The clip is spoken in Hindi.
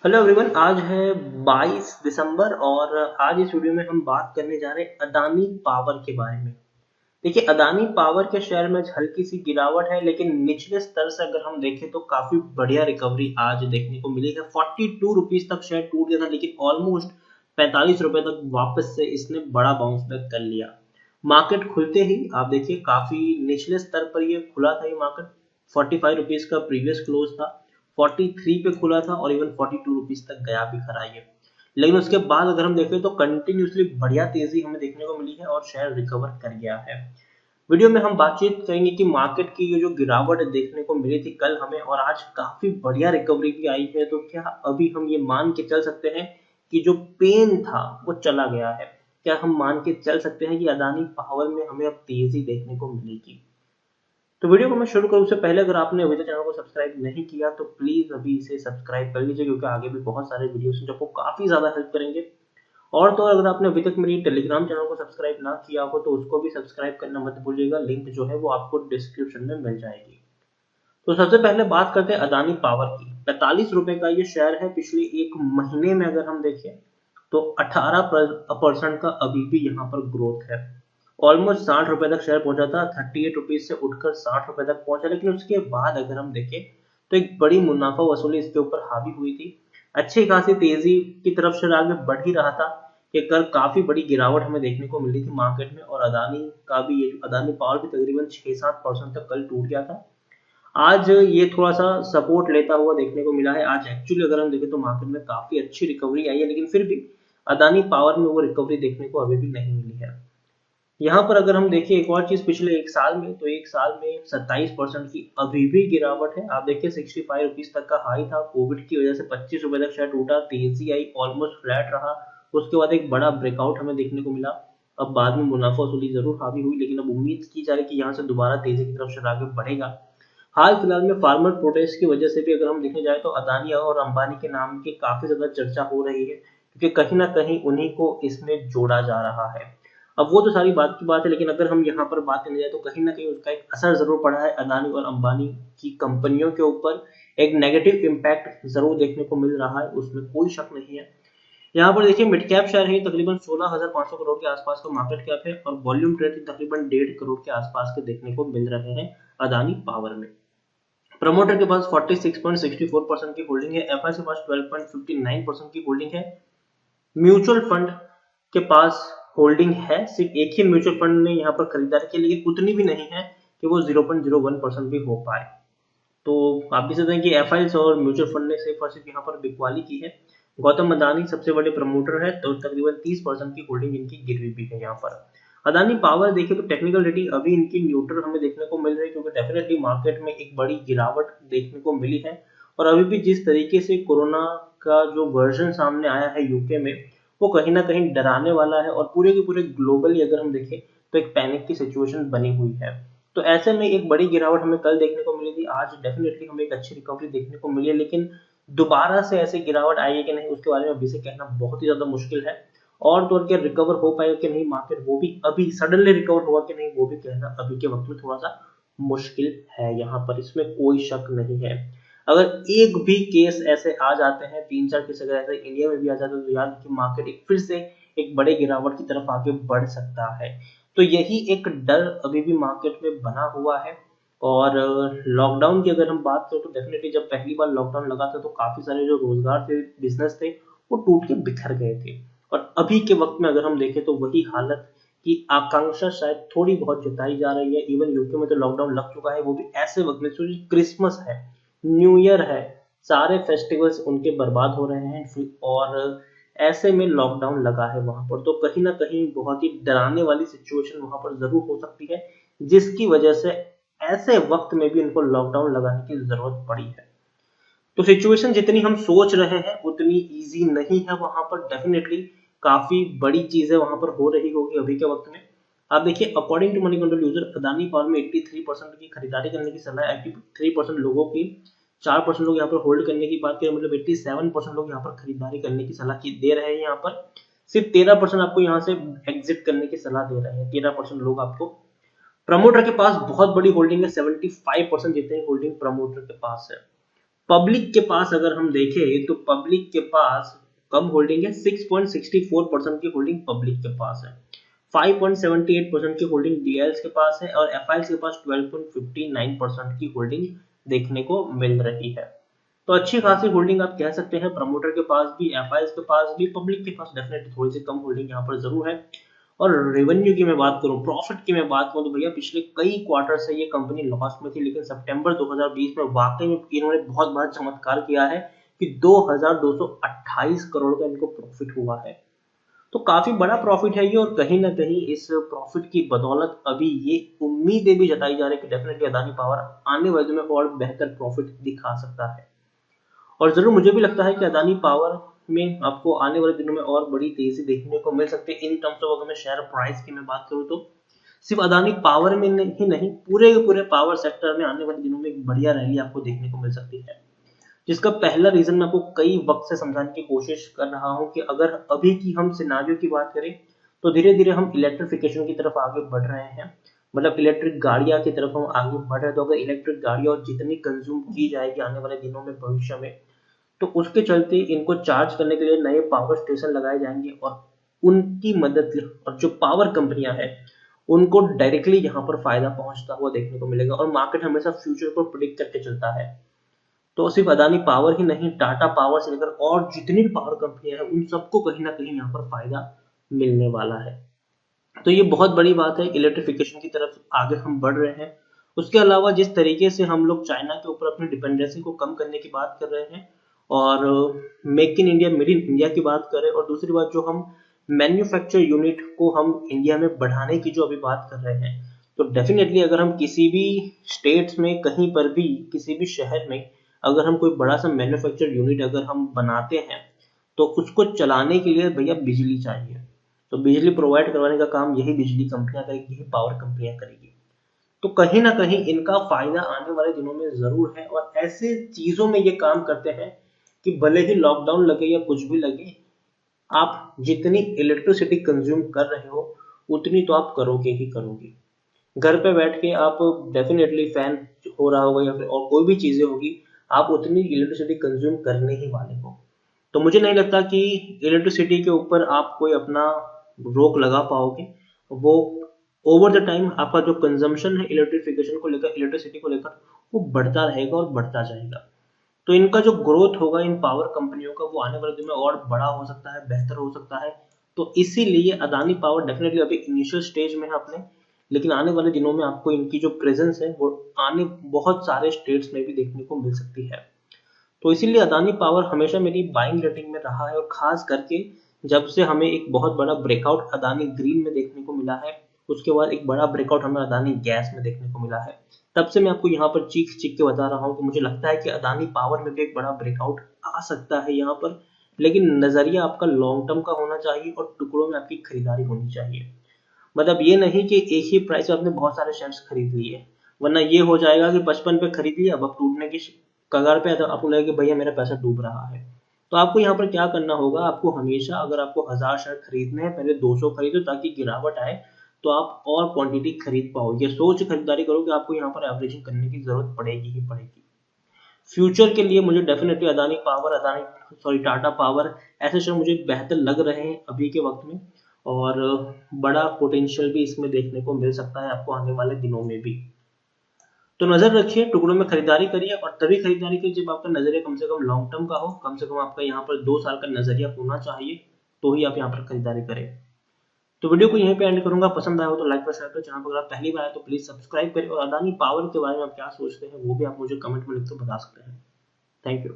हेलो एवरीवन, आज है 22 दिसंबर और आज इस वीडियो में हम बात करने जा रहे हैं अदानी पावर के बारे में। देखिए, अदानी पावर के शेयर में हल्की सी गिरावट है, लेकिन निचले स्तर से अगर हम देखें तो काफी बढ़िया रिकवरी आज देखने को मिली है। 42 रुपीज तक शेयर टूट गया था, लेकिन ऑलमोस्ट 45 रुपए तक वापस से इसने बड़ा बाउंस बैक कर लिया। मार्केट खुलते ही आप देखिए काफी निचले स्तर पर ये खुला था। ये मार्केट 45 रुपीज का प्रीवियस क्लोज था, 43 पे खुला था और इवन 42 रुपीज तक गया भी खरा ये। लेकिन उसके बाद अगर हम देखें तो कंटिन्यूसली बढ़िया तेजी हमें देखने को मिली है और शेयर रिकवर कर गया है। वीडियो में हम बातचीत करेंगे कि मार्केट की ये जो गिरावट देखने को मिली थी कल हमें और आज काफी बढ़िया रिकवरी भी आई है, तो क्या अभी हम ये मान के चल सकते हैं कि जो पेन था वो चला गया है? क्या हम मान के चल सकते हैं कि अदानी पावर में हमें अब तेजी देखने को मिलेगी? तो वीडियो को मैं शुरू करूँ उससे पहले अगर आपने अभी तक चैनल को सब्सक्राइब नहीं किया तो प्लीज अभी इसे सब्सक्राइब कर लीजिए, क्योंकि आगे भी बहुत सारे वीडियोस हैं जो आपको काफी ज्यादा हेल्प करेंगे। और तो और अगर आपने अभी तक मेरी टेलीग्राम चैनल को सब्सक्राइब ना किया हो तो उसको भी सब्सक्राइब करना मत भूलिएगा, लिंक जो है वो आपको डिस्क्रिप्शन में मिल जाएगी। तो सबसे पहले बात करते हैं अदानी पावर की। 45 रुपए का ये शेयर है। पिछले एक महीने में अगर हम देखें तो 18% का अभी भी यहाँ पर ग्रोथ है। ऑलमोस्ट 60 रुपए तक शेयर पहुंचा था, 38 रुपीज से उठकर 60 रुपए तक पहुंचा, लेकिन उसके बाद अगर हम देखें तो एक बड़ी मुनाफा वसूली इसके ऊपर हावी हुई थी। अच्छी खासी तेजी की तरफ शेयर आगे बढ़ ही रहा था कि कल काफी बड़ी गिरावट हमें देखने को मिली थी मार्केट में, और अदानी का भी ये अदानी पावर भी तकरीबन 6-7% तक कल टूट गया था। आज ये थोड़ा सा सपोर्ट लेता हुआ देखने को मिला है। आज एक्चुअली अगर हम देखें तो मार्केट में काफी अच्छी रिकवरी आई है, लेकिन फिर भी अदानी पावर में वो रिकवरी देखने को अभी भी नहीं मिली है। यहाँ पर अगर हम देखें एक और चीज, पिछले एक साल में तो एक साल में 27% की अभी भी गिरावट है। आप देखिए 65 रुपीज तक का हाई था, कोविड की वजह से 25 रुपए तक शेयर टूटा, तेजी आई, ऑलमोस्ट फ्लैट रहा। उसके बाद एक बड़ा ब्रेकआउट हमें देखने को मिला। अब बाद में मुनाफा वसूली जरूर हावी हुई, लेकिन अब उम्मीद की जा रही है कि यहाँ से दोबारा तेजी की तरफ शेयर आगे बढ़ेगा। हाल फिलहाल में फार्मर प्रोटेस्ट की वजह से भी अगर हम देखने जाए तो अदानी और अंबानी के नाम की काफी ज्यादा चर्चा हो रही है, क्योंकि कहीं ना कहीं उन्हीं को इसमें जोड़ा जा रहा है। अब वो तो सारी बात की बात है, लेकिन अगर हम यहाँ पर बात करने जाए तो कहीं ना कहीं उसका एक असर जरूर पड़ा है अदानी और अंबानी की कंपनियों के ऊपर। एक नेगेटिव इम्पैक्ट जरूर देखने को मिल रहा है, उसमें कोई शक नहीं है। यहाँ पर देखिए मिड कैप शेयर है, तकरीबन 16,500 करोड़ के आसपास का मार्केट कैप है और वॉल्यूम ट्रेड तकरीबन 1.5 करोड़ के आसपास के देखने को मिल रहे हैं अदानी पावर में। प्रमोटर के पास 46.64% की होल्डिंग है, एफआई के पास 12.59% की होल्डिंग है। म्यूचुअल फंड के पास होल्डिंग है, सिर्फ एक ही म्यूचुअल फंड ने यहाँ पर खरीदारी की, लेकिन उतनी भी नहीं है कि वो 0.01% भी हो पाए। तो आप भी सकते हैं कि एफ और म्यूचुअल फंड ने सिर्फ और सिर्फ यहाँ पर बिकवाली की है। गौतम अदानी सबसे बड़े प्रमोटर है, तो तकरीबन 30% की होल्डिंग इनकी गिरवी भी है यहाँ पर। अदानी पावर देखिए तो टेक्निकल रेटिंग अभी इनकी न्यूट्रल हमें देखने को मिल रही है, क्योंकि डेफिनेटली मार्केट में एक बड़ी गिरावट देखने को मिली है। और अभी भी जिस तरीके से कोरोना का जो वर्जन सामने आया है यूके में, वो कहीं ना कहीं डराने वाला है और पूरे के पूरे ग्लोबली अगर हम देखें तो एक पैनिक की सिचुएशन बनी हुई है। तो ऐसे में एक बड़ी गिरावट हमें कल देखने को मिली थी, आज डेफिनेटली हमें एक अच्छी रिकवरी देखने को मिली है, लेकिन दोबारा से ऐसे गिरावट आई है कि नहीं उसके बारे में अभी से कहना बहुत ही ज्यादा मुश्किल है। और तो और क्या रिकवर हो पाएगा कि नहीं मार्केट, वो भी अभी सडनली रिकवर होगा कि नहीं वो भी कहना अभी के वक्त में थोड़ा सा मुश्किल है यहाँ पर, इसमें कोई शक नहीं है। अगर एक भी केस ऐसे आ जाते हैं, 3-4 केस अगर ऐसे इंडिया में भी आ जाते हैं, तो याद कि मार्केट एक फिर से एक बड़े गिरावट की तरफ आगे बढ़ सकता है। तो यही एक डर अभी भी मार्केट में बना हुआ है। और लॉकडाउन की अगर हम बात करें तो डेफिनेटली जब पहली बार लॉकडाउन लगा था तो काफी सारे जो रोजगार थे, बिजनेस थे, वो टूट के बिखर गए थे। और अभी के वक्त में अगर हम देखें तो वही हालत की आकांक्षा शायद थोड़ी बहुत जताई जा रही है। इवन यूके में तो लॉकडाउन लग चुका है, वो भी ऐसे वक्त में क्रिसमस है, न्यू ईयर है, सारे फेस्टिवल्स उनके बर्बाद हो रहे हैं और ऐसे में लॉकडाउन लगा है वहां पर। तो कहीं ना कहीं बहुत ही डराने वाली सिचुएशन वहां पर जरूर हो सकती है, जिसकी वजह से ऐसे वक्त में भी इनको लॉकडाउन लगाने की जरूरत पड़ी है। तो सिचुएशन जितनी हम सोच रहे हैं उतनी इजी नहीं है वहां पर, डेफिनेटली काफी बड़ी चीजें वहां पर हो रही होगी अभी के वक्त में। आप देखिए according to money control user, Adani power में 83% की खरीदारी करने की सलाह है। 83% लोगों की, 4% लोग यहाँ पर होल्ड करने की बात करें, मतलब 87% लोग यहाँ पर खरीदारी करने की सलाह दे रहे हैं। यहाँ पर सिर्फ 13% आपको यहाँ से एग्जिट करने की सलाह दे रहे हैं, 13% लोग आपको। प्रमोटर के पास बहुत बड़ी होल्डिंग है, 75% जितनी होल्डिंग प्रमोटर के पास है। पब्लिक के पास अगर हम देखें तो पब्लिक के पास कम होल्डिंग है, 6.64% की होल्डिंग पब्लिक के पास है, 5.78% की होल्डिंग डीएल्स के पास है और एफआईएल्स के पास 12.59% की होल्डिंग देखने को मिल रही है। तो अच्छी खासी होल्डिंग आप कह सकते हैं, प्रमोटर के पास भी, एफआईएल्स के पास भी, पब्लिक के पास डेफिनेटली थोड़ी सी कम होल्डिंग यहाँ पर जरूर है। और रेवेन्यू की मैं बात करूं, प्रॉफिट की मैं बात करूं तो भैया पिछले कई क्वार्टर से ये कंपनी लॉस में थी, लेकिन सितंबर 2020 में वाकई में इन्होंने बहुत बड़ा चमत्कार किया है कि 2228 करोड़ का इनको प्रॉफिट हुआ है। तो काफी बड़ा प्रॉफिट है ये, और कहीं ना कहीं इस प्रॉफिट की बदौलत अभी ये उम्मीदें भी जताई जा रही है कि डेफिनेटली अदानी पावर आने वाले दिनों में और बेहतर प्रॉफिट दिखा सकता है। और जरूर मुझे भी लगता है कि अदानी पावर में आपको आने वाले दिनों में और बड़ी तेजी देखने को मिल सकती है। इन टर्म्स ऑफ अगर मैं शेयर प्राइस की मैं बात करूं तो सिर्फ अदानी पावर में ही नहीं, पूरे के पूरे पावर सेक्टर में आने वाले दिनों में एक बढ़िया रैली आपको देखने को मिल सकती है। जिसका पहला रीजन मैं आपको कई वक्त से समझाने की कोशिश कर रहा हूं कि अगर अभी की हम सिनारियो की बात करें तो धीरे धीरे हम इलेक्ट्रिफिकेशन की तरफ आगे बढ़ रहे हैं, मतलब इलेक्ट्रिक गाड़ियां की तरफ हम आगे बढ़ रहे हैं। तो अगर इलेक्ट्रिक गाड़ियां और जितनी कंज्यूम की जाएगी आने वाले दिनों में, भविष्य में, तो उसके चलते इनको चार्ज करने के लिए नए पावर स्टेशन लगाए जाएंगे और उनकी मदद से, और जो पावर कंपनियां हैं उनको डायरेक्टली यहाँ पर फायदा पहुंचता हुआ देखने को मिलेगा। और मार्केट हमेशा फ्यूचर को प्रिडिक्ट करके चलता है। तो सिर्फ अदानी पावर ही नहीं, टाटा पावर से लेकर और जितनी भी पावर कंपनियां हैं उन सबको कहीं ना कहीं यहाँ पर फायदा मिलने वाला है। तो ये बहुत बड़ी बात है, इलेक्ट्रिफिकेशन की तरफ आगे हम बढ़ रहे हैं। उसके अलावा जिस तरीके से हम लोग चाइना के ऊपर अपनी डिपेंडेंसी को कम करने की बात कर रहे हैं और make in India, made in India की बात करें, और दूसरी बात जो हम मैन्युफैक्चर यूनिट को हम इंडिया में बढ़ाने की जो अभी बात कर रहे हैं, तो डेफिनेटली अगर हम किसी भी स्टेट्स में, कहीं पर भी, किसी भी शहर में अगर हम कोई बड़ा सा मैन्युफैक्चर यूनिट अगर हम बनाते हैं तो उसको चलाने के लिए भैया बिजली चाहिए। तो बिजली प्रोवाइड करवाने का काम यही बिजली कंपनियां करेगी, यही पावर कंपनियां करेगी। तो कहीं ना कहीं इनका फायदा आने वाले दिनों में जरूर है। और ऐसे चीजों में ये काम करते हैं कि भले ही लॉकडाउन लगे या कुछ भी लगे, आप जितनी इलेक्ट्रिसिटी कंज्यूम कर रहे हो उतनी तो आप करोगे ही करोगे। घर पे बैठ के आप डेफिनेटली फैन हो रहा होगा या फिर और कोई भी चीजें होगी, आप उतनी इलेक्ट्रिसिटी कंज्यूम करने ही वाले हो। तो मुझे नहीं लगता कि इलेक्ट्रिसिटी के ऊपर आप कोई अपना रोक लगा पाओगे। वो ओवर द टाइम आपका जो कंजम्पशन है इलेक्ट्रिफिकेशन को लेकर, इलेक्ट्रिसिटी को लेकर, वो बढ़ता रहेगा और बढ़ता जाएगा। तो इनका जो ग्रोथ होगा इन पावर कंपनियों का, वो आने वाले दिन में और बड़ा हो सकता है, बेहतर हो सकता है। तो इसीलिए अदानी पावर डेफिनेटली अभी इनिशियल स्टेज में है अपने, लेकिन आने वाले दिनों में आपको इनकी जो प्रेजेंस है वो आने बहुत सारे स्टेट्स में भी देखने को मिल सकती है। तो इसीलिए अदानी पावर हमेशा मेरी बाइंग रेटिंग में रहा है, और खास करके जब से हमें एक बहुत बड़ा ब्रेकआउट अदानी ग्रीन में देखने को मिला है, उसके बाद एक बड़ा ब्रेकआउट हमें अदानी गैस में देखने को मिला है, तब से मैं आपको यहाँ पर चीख चीख के बता रहा हूँ कि मुझे लगता है कि अदानी पावर में भी एक बड़ा ब्रेकआउट आ सकता है यहाँ पर। लेकिन नजरिया आपका लॉन्ग टर्म का होना चाहिए और टुकड़ों में आपकी खरीदारी होनी चाहिए। मतलब ये नहीं कि एक ही प्राइस पे आपने बहुत सारे शेयर्स खरीद लिए, वरना ये हो जाएगा कि 55 पे खरीद लिया, अब टूटने की कगार पे है, तो आपको लगेगा कि भैया मेरा पैसा डूब रहा है। तो आपको यहाँ पर क्या करना होगा, आपको हमेशा, अगर आपको 1000 शेयर खरीदने हैं, पहले 200 खरीदो ताकि गिरावट आए तो आप और क्वांटिटी खरीद पाओ। ये सोच खरीदारी करो कि आपको यहाँ पर एवरेजिंग करने की जरूरत पड़ेगी ही पड़ेगी। फ्यूचर के लिए मुझे definitely Adani power, Tata power, ऐसे शेयर मुझे बेहतर लग रहे हैं अभी के वक्त में, और बड़ा पोटेंशियल भी इसमें देखने को मिल सकता है आपको आने वाले दिनों में भी। तो नजर रखिए, टुकड़ों में खरीदारी करिए, और तभी खरीदारी करिए जब आपका नजरिया कम से कम लॉन्ग टर्म का हो, कम से कम आपका यहाँ पर 2 साल का नजरिया होना चाहिए, तो ही आप यहाँ पर खरीदारी करें। तो वीडियो को यहीं पे एंड करूंगा। पसंद आया हो तो लाइक और शेयर करें, चैनल पर अगर पहली बार आए तो प्लीज सब्सक्राइब करें, और अदानी पावर के बारे में आप क्या सोचते हैं वो भी आप मुझे कमेंट में लिख कर बता सकते हैं। Thank you.